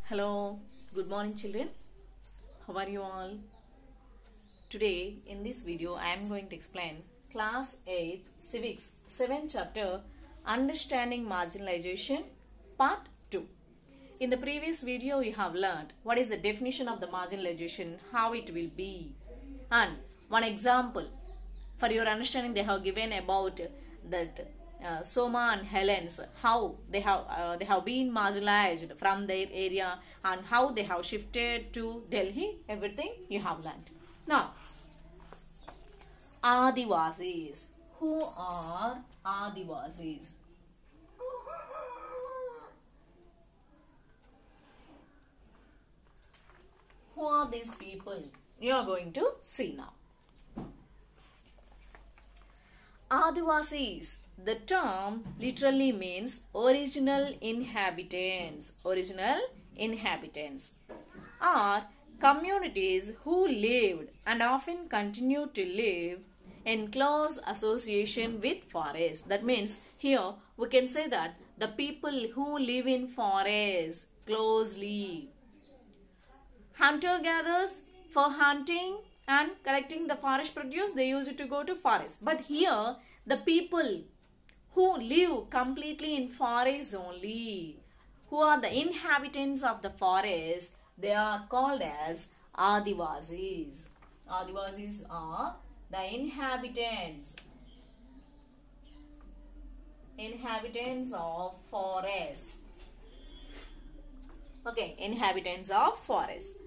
Hello, good morning children. How are you all? Today in this video I am going to explain class 8 civics 7th chapter understanding marginalization part 2. In the previous video you have learned what is the definition of the marginalization, how it will be, and one example for your understanding they have given about that Soma and Helens, how they have been marginalized from their area and how they have shifted to Delhi. Everything you have learned. Now, Adivasis. Who are Adivasis? Who are these people? You are going to see now. Adivasis. The term literally means original inhabitants. Original inhabitants are communities who lived and often continue to live in close association with forests. That means here we can say that the people who live in forests closely. Hunter-gatherers for hunting and collecting the forest produce, they used to go to forest. But here the people who live completely in forests only, who are the inhabitants of the forest, they are called as Adivasis. Adivasis are the inhabitants of forest. Okay, inhabitants of forest.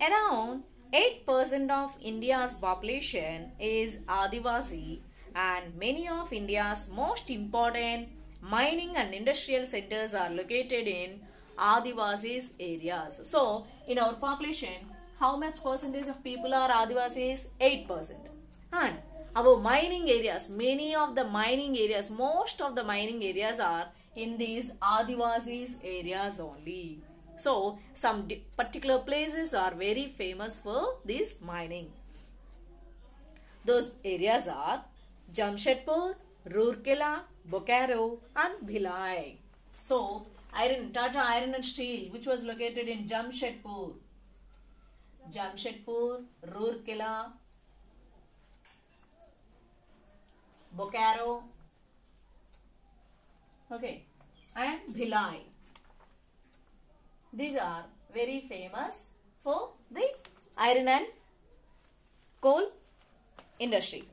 Around 8% of India's population is Adivasi, and many of India's most important mining and industrial centers are located in Adivasis areas. So, in our population, how much percentage of people are Adivasis? 8%. And our mining areas, most of the mining areas are in these Adivasis areas only. So, some particular places are very famous for this mining. Those areas are Jamshedpur, Rourkela, Bokaro and Bhilai. So, Tata Iron and Steel, which was located in Jamshedpur, Rourkela, Bokaro, okay, and Bhilai. These are very famous for the iron and coal industry.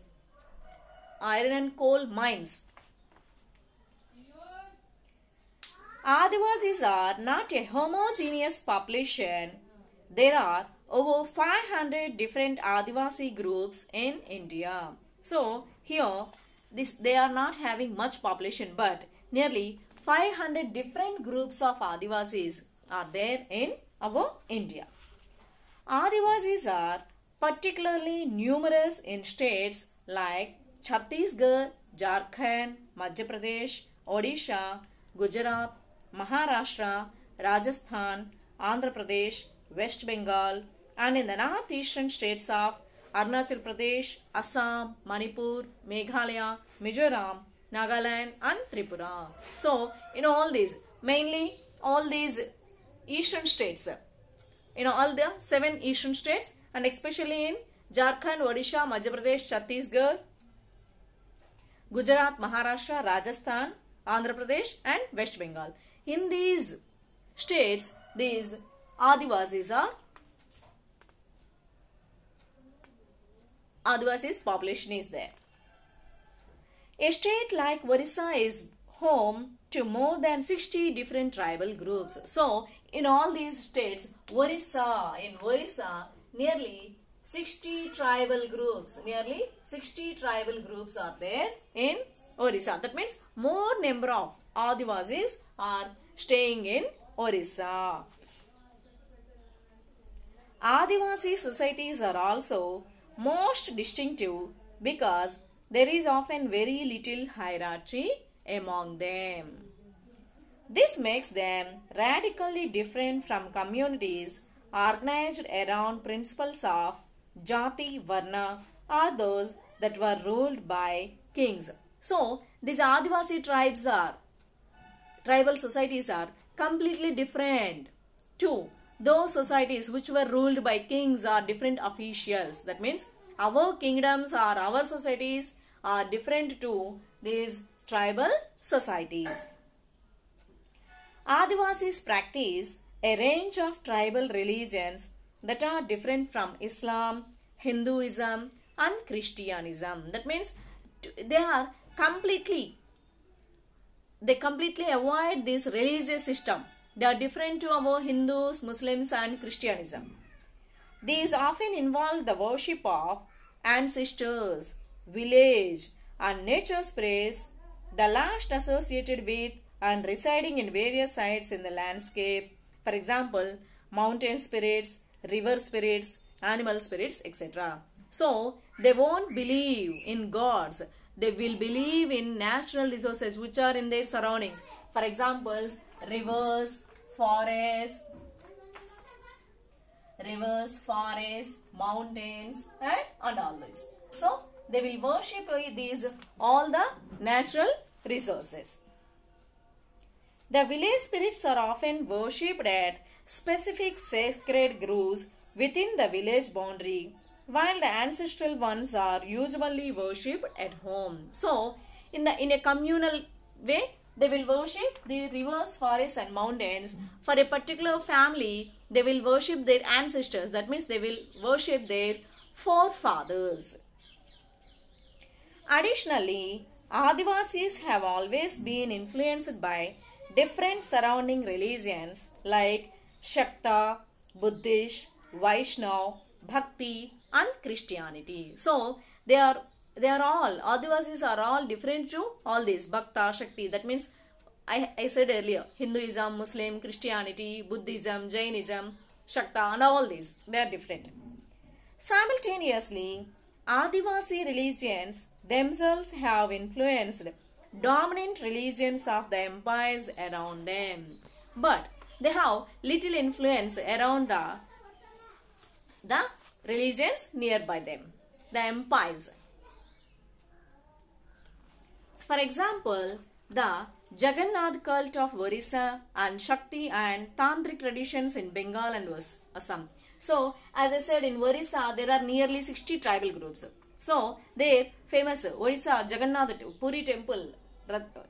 Iron and coal mines. Adivasis are not a homogeneous population. There are over 500 different Adivasi groups in India. So, here they are not having much population, but nearly 500 different groups of Adivasis are there in our India. Adivasis are particularly numerous in states like Chhattisgarh, Jharkhand, Madhya Pradesh, Odisha, Gujarat, Maharashtra, Rajasthan, Andhra Pradesh, West Bengal, and in the northeastern states of Arunachal Pradesh, Assam, Manipur, Meghalaya, Mizoram, Nagaland and Tripura. So, in all these, mainly all these eastern states, all the 7 eastern states, and especially in Jharkhand, Odisha, Madhya Pradesh, Chhattisgarh, Gujarat, Maharashtra, Rajasthan, Andhra Pradesh and West Bengal. In these states, these Adivasis population is there. A state like Orissa is home to more than 60 different tribal groups. So, in all these states, in Orissa, nearly 60 tribal groups are there in Orissa. That means more number of Adivasis are staying in Orissa. Adivasi societies are also most distinctive because there is often very little hierarchy among them. This makes them radically different from communities organized around principles of Jati Varna or those that were ruled by kings. So, these Adivasi tribal societies are completely different to those societies which were ruled by kings or different officials. That means our kingdoms or our societies are different to these tribal societies. Adivasis practice a range of tribal religions that are different from Islam, Hinduism and Christianism. That means they completely avoid this religious system. They are different to our Hindus, Muslims and Christianism. These often involve the worship of ancestors, village and nature spirits, the last associated with and residing in various sites in the landscape. For example, mountain spirits, river spirits, animal spirits, etc. So, they won't believe in gods. They will believe in natural resources which are in their surroundings. For example, rivers, forests, mountains and all this. So, they will worship these all the natural resources. The village spirits are often worshipped at specific sacred groves within the village boundary, while the ancestral ones are usually worshipped at home. So, in a communal way, they will worship the rivers, forests and mountains. For a particular family, they will worship their ancestors. That means they will worship their forefathers. Additionally, Adivasis have always been influenced by different surrounding religions like Shakta, Buddhist, Vaishnava, Bhakti and Christianity. So, they are all, Adivasis are all different to all these, Bhakta, Shakti. That means, I said earlier, Hinduism, Muslim, Christianity, Buddhism, Jainism, Shakta and all these, they are different. Simultaneously, Adivasi religions themselves have influenced dominant religions of the empires around them. But they have little influence around the religions nearby them, the empires. For example, the Jagannath cult of Orissa and Shakti and Tantric traditions in Bengal and Assam. So, as I said, in Orissa there are nearly 60 tribal groups. So, their famous Orissa Jagannath Puri temple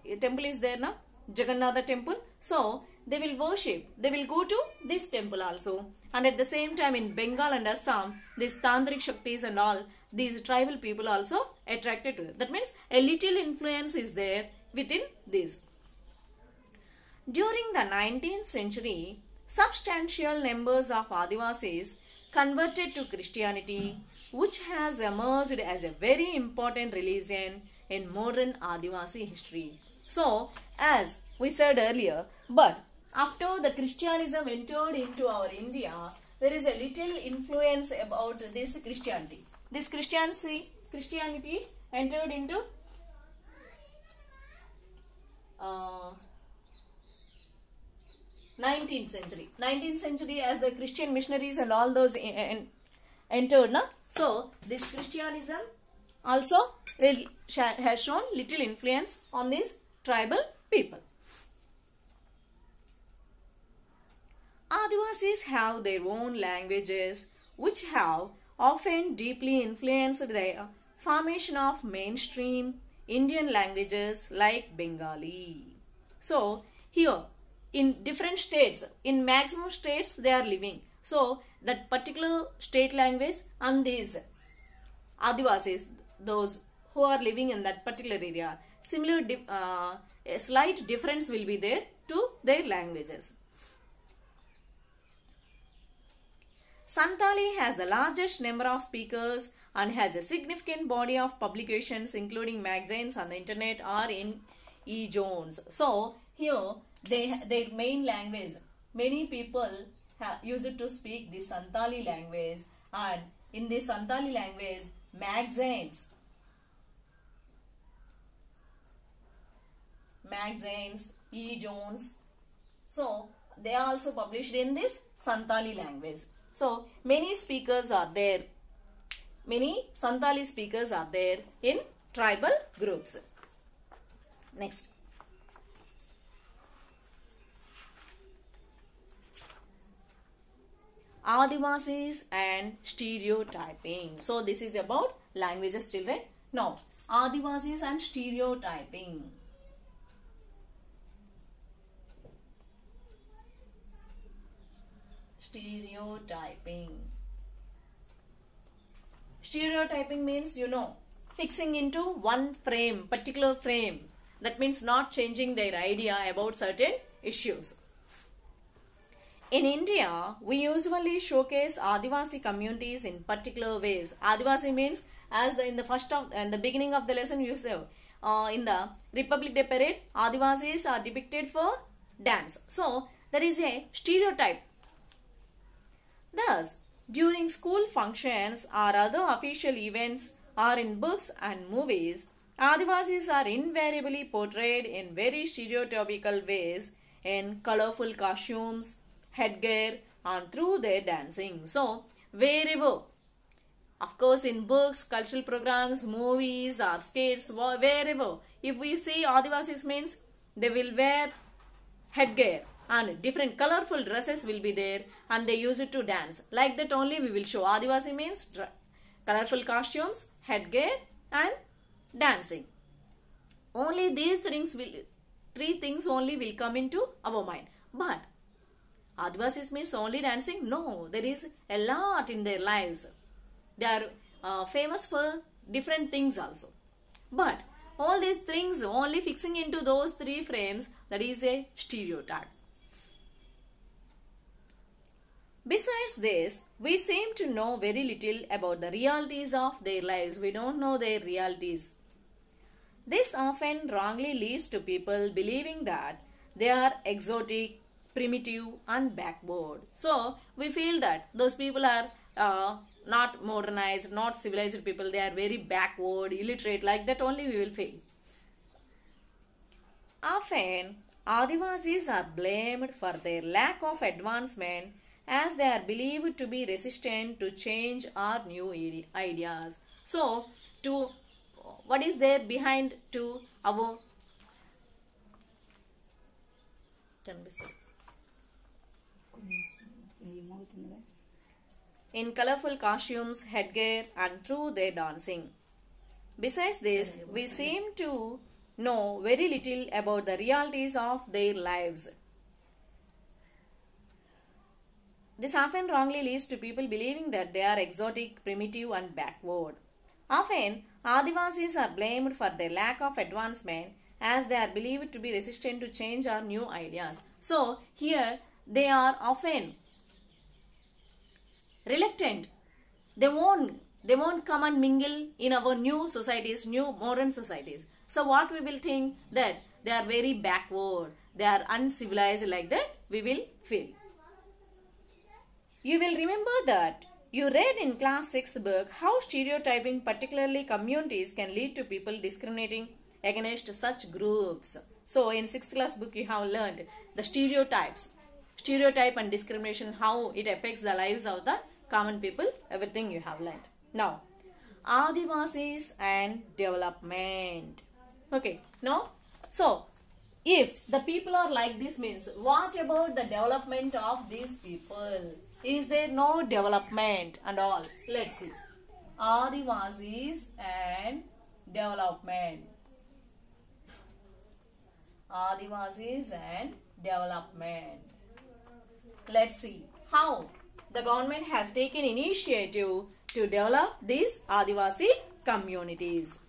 is there now, Jagannatha temple. So, they will worship, they will go to this temple also. And at the same time in Bengal and Assam, these Tantric Shaktis and all, these tribal people also attracted to it. That means a little influence is there within this. During the 19th century, substantial numbers of Adivasis converted to Christianity, which has emerged as a very important religion in modern Adivasi history. So, as we said earlier, but after the Christianism entered into our India, there is a little influence about this Christianity. This Christianity entered into 19th century. 19th century as the Christian missionaries and all those entered. Na? So, this Christianism also has shown little influence on these tribal people. Adivasis have their own languages which have often deeply influenced the formation of mainstream Indian languages like Bengali. So, here in different states, in maximum states they are living. So, that particular state language and these Adivasis, those who are living in that particular area, similar a slight difference will be there to their languages. Santali has the largest number of speakers and has a significant body of publications including magazines on the internet or in e-zones. So, here their main language, many people use it to speak the Santali language, and in the Santali language, magazines, e-zones, so they are also published in this Santali language. So, many speakers are there. Many Santali speakers are there in tribal groups. Next. Adivasis and stereotyping. So this is about languages, children. Now, Adivasis and stereotyping. Stereotyping. Stereotyping means, fixing into one frame, particular frame. That means not changing their idea about certain issues. In India, we usually showcase Adivasi communities in particular ways. Adivasi means, as in the beginning of the lesson you say, in the Republic Day parade, Adivasis are depicted for dance. So, there is a stereotype. Thus, during school functions or other official events or in books and movies, Adivasis are invariably portrayed in very stereotypical ways in colorful costumes, headgear and through their dancing. So, wherever, of course in books, cultural programs, movies or skits, wherever, if we see Adivasis means they will wear headgear and different colorful dresses will be there and they use it to dance. Like that only we will show. Adivasi means colorful costumes, headgear and dancing. Only these three things only will come into our mind. But Adivasis means only dancing? No, there is a lot in their lives. They are famous for different things also. But all these things only fixing into those three frames, that is a stereotype. Besides this, we seem to know very little about the realities of their lives. We don't know their realities. This often wrongly leads to people believing that they are exotic, primitive and backward. So, we feel that those people are not modernized, not civilized people. They are very backward, illiterate. Like that only we will feel. Often, Adivasis are blamed for their lack of advancement as they are believed to be resistant to change or new ideas. So, what is there behind to our in colorful costumes, headgear and through their dancing. Besides this, we seem to know very little about the realities of their lives. This often wrongly leads to people believing that they are exotic, primitive and backward. Often, Adivasis are blamed for their lack of advancement as they are believed to be resistant to change or new ideas. So, here they are often reluctant. They won't come and mingle in our new societies, new modern societies. So, what we will think that they are very backward, they are uncivilized, like that we will feel. You will remember that you read in class 6th book how stereotyping, particularly communities, can lead to people discriminating against such groups. So in 6th class book you have learned the stereotype and discrimination, how it affects the lives of the common people, everything you have learned. Now, Adivasis and development. Okay, now, so if the people are like this means, what about the development of these people? Is there no development and all? Let's see. Adivasis and development. Adivasis and development. Let's see how the government has taken initiative to develop these Adivasi communities.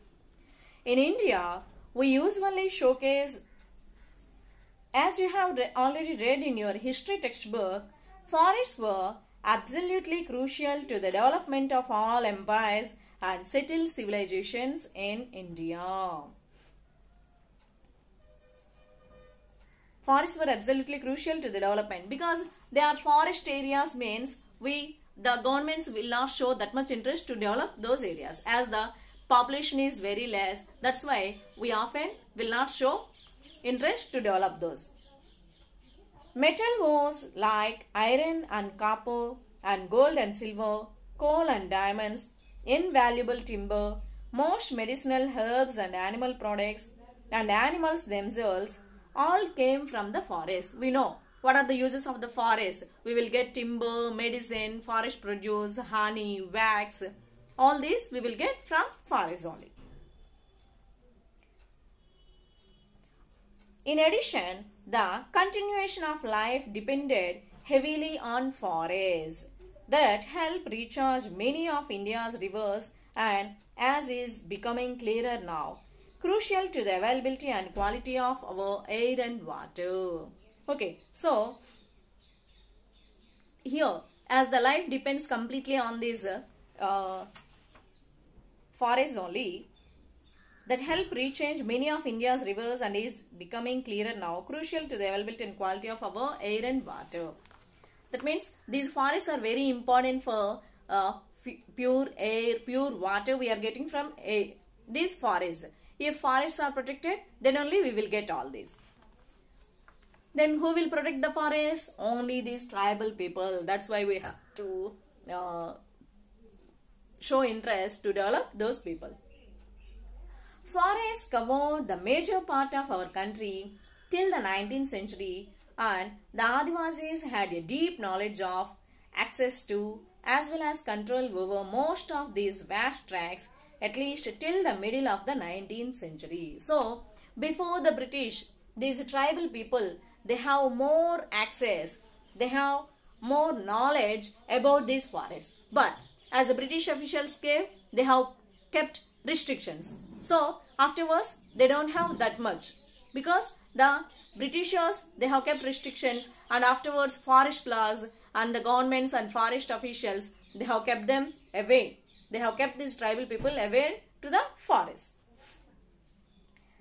In India, we usually showcase, as you have already read in your history textbook, forests were absolutely crucial to the development of all empires and settled civilizations in India. Forests were absolutely crucial to the development because they are forest areas means the governments will not show that much interest to develop those areas as the population is very less. That's why we often will not show interest to develop those. Metal was like iron and copper and gold and silver, coal and diamonds, invaluable timber, most medicinal herbs and animal products and animals themselves all came from the forest. We know what are the uses of the forest? We will get timber, medicine, forest produce, honey, wax. All these we will get from forest only. In addition, the continuation of life depended heavily on forests that help recharge many of India's rivers and, as is becoming clearer now, crucial to the availability and quality of our air and water. Okay, so here, as the life depends completely on these forests only, that help rechange many of India's rivers and is becoming clearer now, crucial to the availability and quality of our air and water. That means these forests are very important for pure air, pure water we are getting from these forests. If forests are protected, then only we will get all these. Then who will protect the forests? Only these tribal people. That's why we have to show interest to develop those people. Forests covered the major part of our country till the 19th century, and the Adivasis had a deep knowledge of, access to, as well as control over most of these vast tracts, at least till the middle of the 19th century. So, before the British, these tribal people, they have more access, they have more knowledge about these forests. But as the British officials came, they have kept restrictions. So, afterwards, they don't have that much. Because the Britishers, they have kept restrictions, and afterwards forest laws and the governments and forest officials, they have kept them away. They have kept these tribal people away to the forest.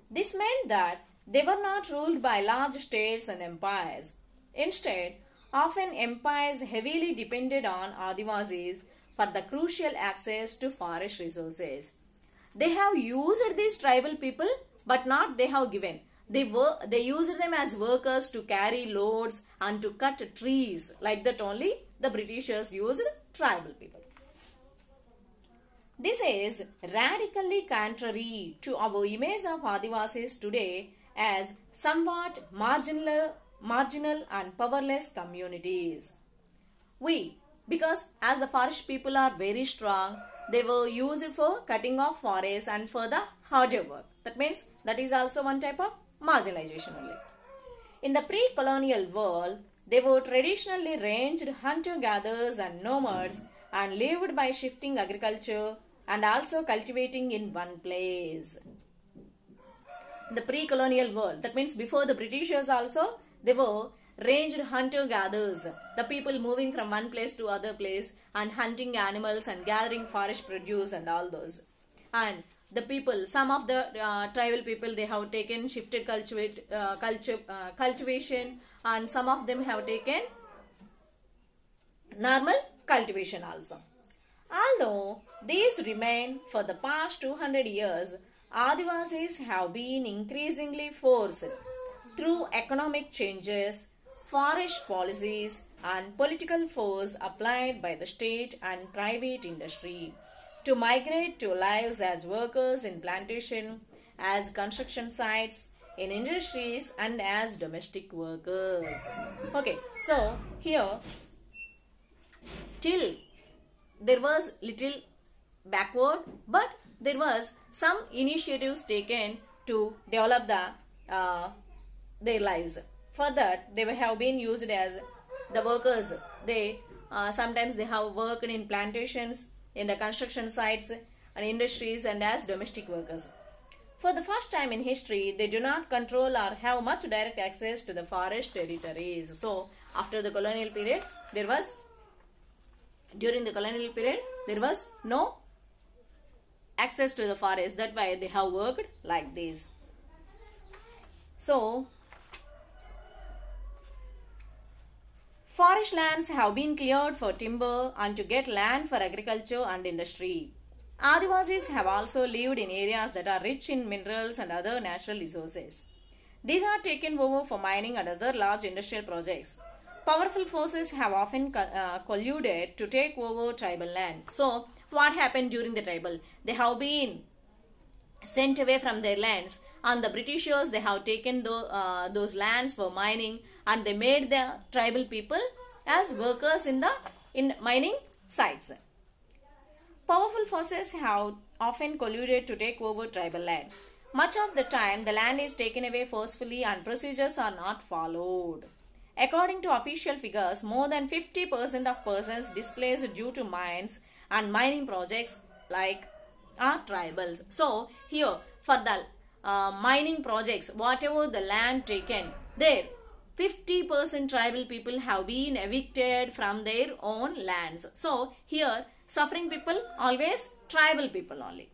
This meant that they were not ruled by large states and empires. Instead, often empires heavily depended on Adivasis for the crucial access to forest resources. They have used these tribal people, but not they have given. They used them as workers to carry loads and to cut trees. Like that only the Britishers used tribal people. This is radically contrary to our image of Adivasis today as somewhat marginal and powerless communities. Because as the forest people are very strong, they were used for cutting off forests and for the harder work. That means that is also one type of marginalization only. In the pre-colonial world, they were traditionally ranged hunter-gatherers and nomads and lived by shifting agriculture and also cultivating in one place. The pre-colonial world, that means before the Britishers also, they were ranged hunter-gatherers, the people moving from one place to other place and hunting animals and gathering forest produce and all those. And the people, some of the tribal people, they have taken shifted cultivation, and some of them have taken normal cultivation also. Although these remain for the past 200 years, Adivasis have been increasingly forced through economic changes, forest policies and political force applied by the state and private industry to migrate to lives as workers in plantation, as construction sites, in industries and as domestic workers. Okay, so here till there was little backward, but there was some initiatives taken to develop their lives. For that, they have been used as the workers. They sometimes they have worked in plantations, in the construction sites and industries and as domestic workers. For the first time in history, they do not control or have much direct access to the forest territories. So, after the colonial period, during the colonial period, there was no access to the forest. That's why they have worked like this. So, forest lands have been cleared for timber and to get land for agriculture and industry. Adivasis have also lived in areas that are rich in minerals and other natural resources. These are taken over for mining and other large industrial projects. Powerful forces have often colluded to take over tribal land. So, what happened during the tribal? They have been sent away from their lands and the Britishers, they have taken those lands for mining, and they made the tribal people as workers in mining sites. Powerful forces have often colluded to take over tribal land. Much of the time, the land is taken away forcefully and procedures are not followed. According to official figures, more than 50% of persons displaced due to mines and mining projects are tribals. So, here for the mining projects, whatever the land taken, there 50% tribal people have been evicted from their own lands. So, here suffering people always tribal people only.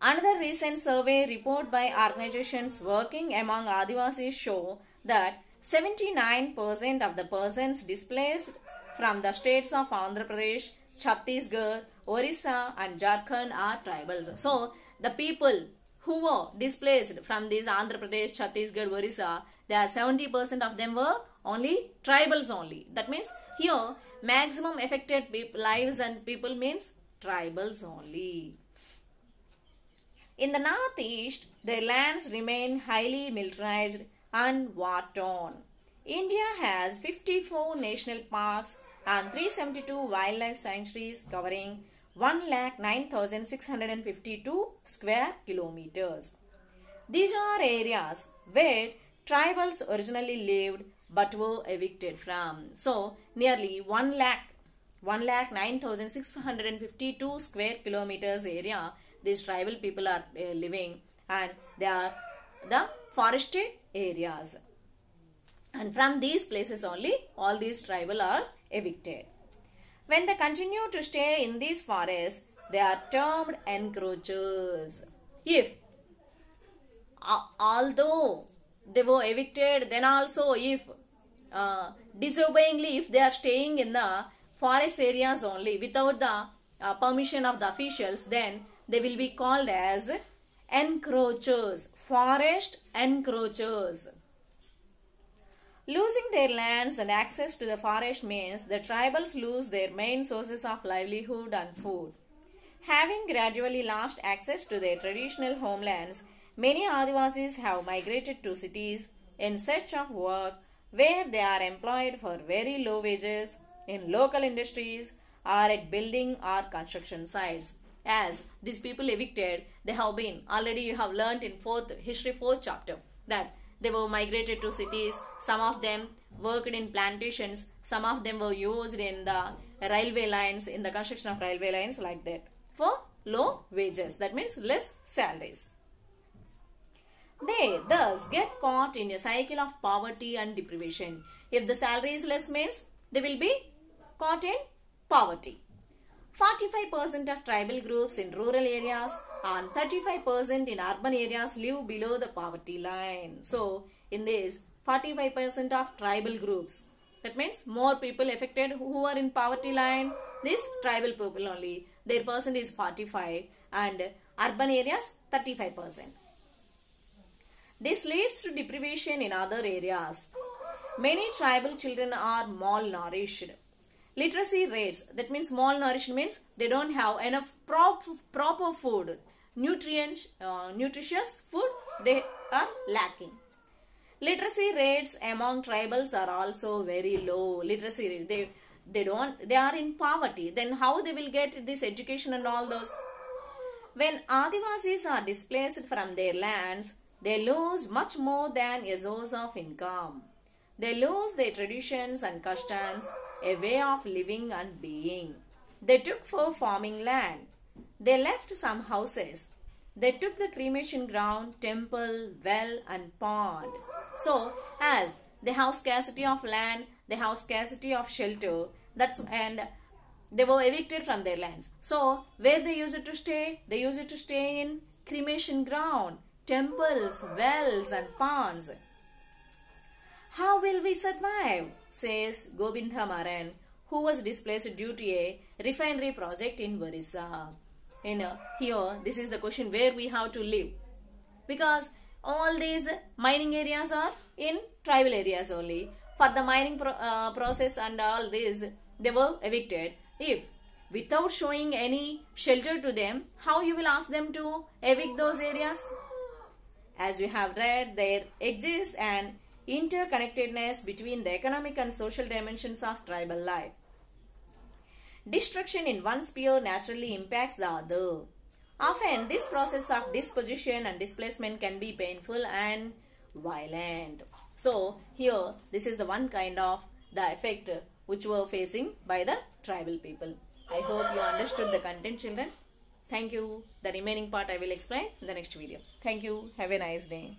Another recent survey report by organizations working among Adivasis show that 79% of the persons displaced from the states of Andhra Pradesh, Chhattisgarh, Orissa and Jharkhand are tribals. So, the people who were displaced from these Andhra Pradesh, Chhattisgarh, Orissa, there are 70% of them were only tribals only. That means here maximum affected lives and people means tribals only. In the northeast, their lands remain highly militarized and war-torn. India has 54 national parks and 372 wildlife sanctuaries covering 1,09,652 square kilometers. These are areas where tribals originally lived but were evicted from. So, nearly 1,09,652 square kilometers area these tribal people are living, and they are the forested areas. And from these places only all these tribal are evicted. When they continue to stay in these forests, they are termed encroachers. If although they were evicted, then also if disobeyingly if they are staying in the forest areas only without the permission of the officials, then they will be called as encroachers, forest encroachers. Losing their lands and access to the forest means the tribals lose their main sources of livelihood and food. Having gradually lost access to their traditional homelands, many Adivasis have migrated to cities in search of work where they are employed for very low wages in local industries or at building or construction sites. As these people evicted, they have been, already you have learnt in history 4th chapter that they were migrated to cities. Some of them worked in plantations, some of them were used in the railway lines, in the construction of railway lines, like that, for low wages, that means less salaries. They thus get caught in a cycle of poverty and deprivation. If the salary is less means they will be caught in poverty. 45% of tribal groups in rural areas and 35% in urban areas live below the poverty line. So, in this 45% of tribal groups, that means more people affected who are in poverty line, this tribal people only, their percent is 45 and urban areas 35%. This leads to deprivation in other areas. Many tribal children are malnourished. Literacy rates, that means malnourished means they don't have enough proper food, nutritious food they are lacking. Literacy rates among tribals are also very low. Literacy rate, they are in poverty. Then how they will get this education and all those? When Adivasis are displaced from their lands, they lose much more than a source of income. They lose their traditions and customs, a way of living and being. They took for farming land. They left some houses. They took the cremation ground, temple, well and pond. So, as they have scarcity of land, they have scarcity of shelter, and they were evicted from their lands. So, where they used to stay? They used to stay in cremation ground, temples, wells and ponds. How will we survive? Says Gobinda Maran, who was displaced due to a refinery project in Orissa. Here, this is the question, where we have to live. Because all these mining areas are in tribal areas only. For the mining process and all this, they were evicted. If without showing any shelter to them, how you will ask them to evict those areas? as you have read, there exists an interconnectedness between the economic and social dimensions of tribal life. Destruction in one sphere naturally impacts the other. Often, this process of disposition and displacement can be painful and violent. So, here, this is the one kind of the effect which were facing by the tribal people. I hope you understood the content, children. Thank you. The remaining part I will explain in the next video. Thank you. Have a nice day.